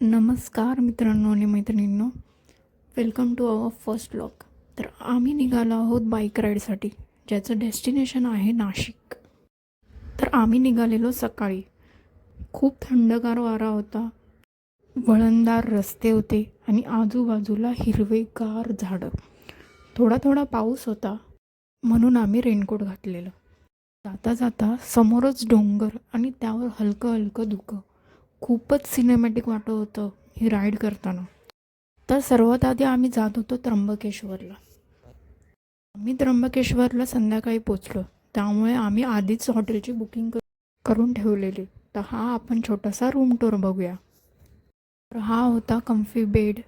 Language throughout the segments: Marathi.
नमस्कार मित्रांनो आणि मैत्रिणींनो, welcome to our first vlog. तर आम्ही निघालो आहोत बाईक राईडसाठी, ज्याचं डेस्टिनेशन आहे नाशिक. तर आम्ही निघालेलो सकाळी. खूप थंडगार वारा होता, वळणदार रस्ते होते आणि आजूबाजूला हिरवेगार झाडं. थोडा थोडा पाऊस होता, म्हणून आम्ही रेनकोट घातलेलं. जाता जाता समोरच डोंगर आणि त्यावर हलकं हलकं धुकं. खूपच सिनेमॅटिक वाटत होतं ही राईड करताना. तर सर्वात आधी आम्ही जात होतो त्र्यंबकेश्वरला. आम्ही त्र्यंबकेश्वरला संध्याकाळी पोचलो, त्यामुळे आम्ही आधीच हॉटेलची बुकिंग करून ठेवलेली. तर हा आपण छोटासा रूम टूर बघूया. तर हा होता कम्फी बेड.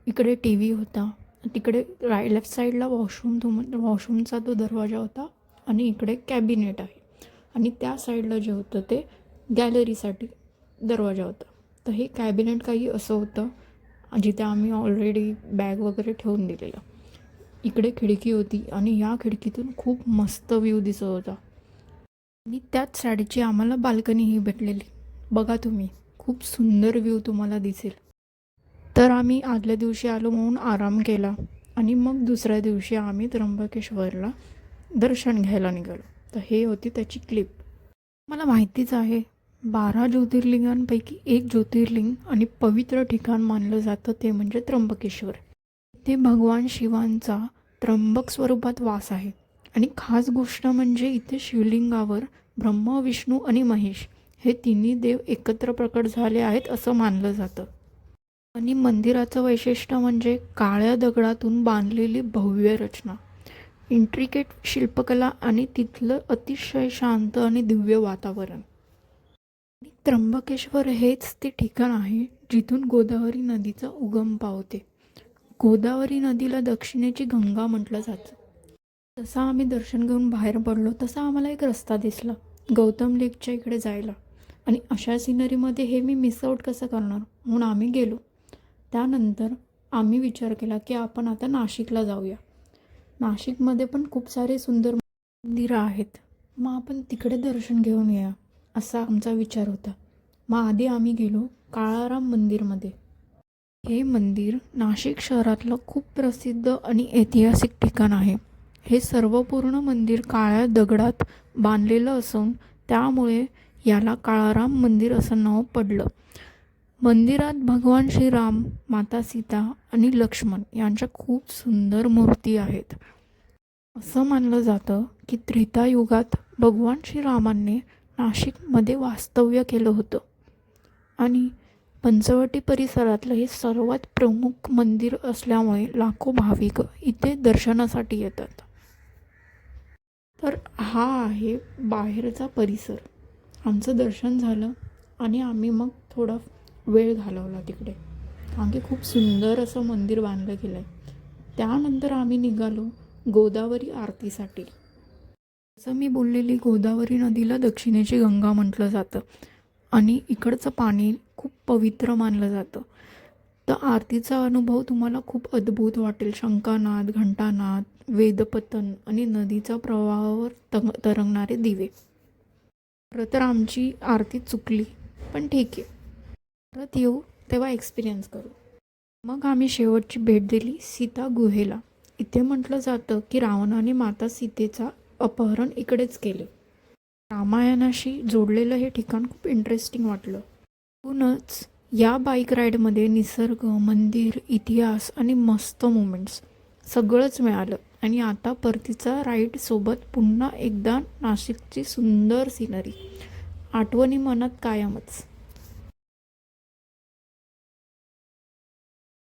इकडे टी व्ही होता, तिकडे लेफ्ट साईडला वॉशरूमचा तो दरवाजा होता आणि इकडे कॅबिनेट आहे आणि त्या साईडला जे होतं ते गॅलरीसाठी दरवाजा होता. तर हे कॅबिनेट काही असं होतं जिथे आम्ही ऑलरेडी बॅग वगैरे ठेवून दिलेलं. इकडे खिडकी होती आणि या खिडकीतून खूप मस्त व्ह्यू दिसत होता आणि त्याच साईडची आम्हाला बाल्कनीही भेटलेली. बघा तुम्ही, खूप सुंदर व्ह्यू तुम्हाला दिसेल. तर आम्ही आदल्या दिवशी आलो म्हणून आराम केला आणि मग दुसऱ्या दिवशी आम्ही त्र्यंबकेश्वरला दर्शन घ्यायला निघालो. तर हे होती त्याची क्लिप. मला माहितीच आहे, 12 ज्योतिर्लिंगांपैकी एक ज्योतिर्लिंग आणि पवित्र ठिकाण मानलं जातं ते म्हणजे त्र्यंबकेश्वर. इथे भगवान शिवांचा त्र्यंबक स्वरूपात वास आहे आणि खास गोष्ट म्हणजे इथे शिवलिंगावर ब्रह्मा, विष्णू आणि महेश हे तिन्ही देव एकत्र प्रकट झाले आहेत असं मानलं जातं. आणि मंदिराचं वैशिष्ट्य म्हणजे काळ्या दगडातून बांधलेली भव्य रचना, इंट्रिकेट शिल्पकला आणि तिथलं अतिशय शांत आणि दिव्य वातावरण. त्र्यंबकेश्वर हेच ते ठिकाण आहे जिथून गोदावरी नदीचा उगम पावते. गोदावरी नदीला दक्षिणेची गंगा म्हटलं जातं. जसं आम्ही दर्शन घेऊन बाहेर पडलो तसा आम्हाला एक रस्ता दिसला गौतम लेकच्या इकडे जायला. आणि अशा सिनरीमध्ये हे मी मिस आऊट कसं करणार, म्हणून आम्ही गेलो. त्यानंतर आम्ही विचार केला की आपण आता नाशिकला जाऊया. नाशिकमध्ये पण खूप सारे सुंदर मंदिरं आहेत, मग आपण तिकडे दर्शन घेऊन येऊया असा आमचा विचार होता. मग आधी आम्ही गेलो काळाराम मंदिरमध्ये. हे मंदिर नाशिक शहरातलं खूप प्रसिद्ध आणि ऐतिहासिक ठिकाण आहे. हे सर्व पूर्ण मंदिर काळ्या दगडात बांधलेलं असून त्यामुळे याला काळाराम मंदिर असं नाव पडलं. मंदिरात भगवान श्रीराम, माता सीता आणि लक्ष्मण यांच्या खूप सुंदर मूर्ती आहेत. असं मानलं जातं की त्रेतायुगात भगवान श्रीरामांनी नाशिकमध्ये वास्तव्य केलं होतं आणि पंचवटी परिसरातलं हे सर्वात प्रमुख मंदिर असल्यामुळे लाखो भाविक इथे दर्शनासाठी येतात. तर हा आहे बाहेरचा परिसर. आमचं दर्शन झालं आणि आम्ही मग थोडा वेळ घालवला तिकडे, कारण की खूप सुंदर असं मंदिर बांधलं गेलं आहे. त्यानंतर आम्ही निघालो गोदावरी आरतीसाठी. जसं मी बोललेली, गोदावरी नदीला दक्षिणेची गंगा म्हटलं जातं आणि इकडचं पाणी खूप पवित्र मानलं जातं. तर आरतीचा अनुभव तुम्हाला खूप अद्भुत वाटेल. शंखानाद, घंटानाद, वेदपतन आणि नदीच्या प्रवाहावर तरंगणारे दिवे. खरं तर आमची आरती चुकली, पण ठीक आहे, परत येऊ तेव्हा एक्सपिरियन्स करू. मग आम्ही शेवटची भेट दिली सीता गुहेला. इथे म्हटलं जातं की रावणाने माता सीतेचा अपहरण इकडेच केले. रामायणाशी जोडलेलं हे ठिकाण खूप इंटरेस्टिंग वाटलं. म्हणूनच या बाईक राईडमध्ये निसर्ग, मंदिर, इतिहास आणि मस्त मोमेंट्स सगळंच मिळालं. आणि आता परतीचा राईडसोबत पुन्हा एकदा नाशिकची सुंदर सिनरी, आठवणी मनात कायमच.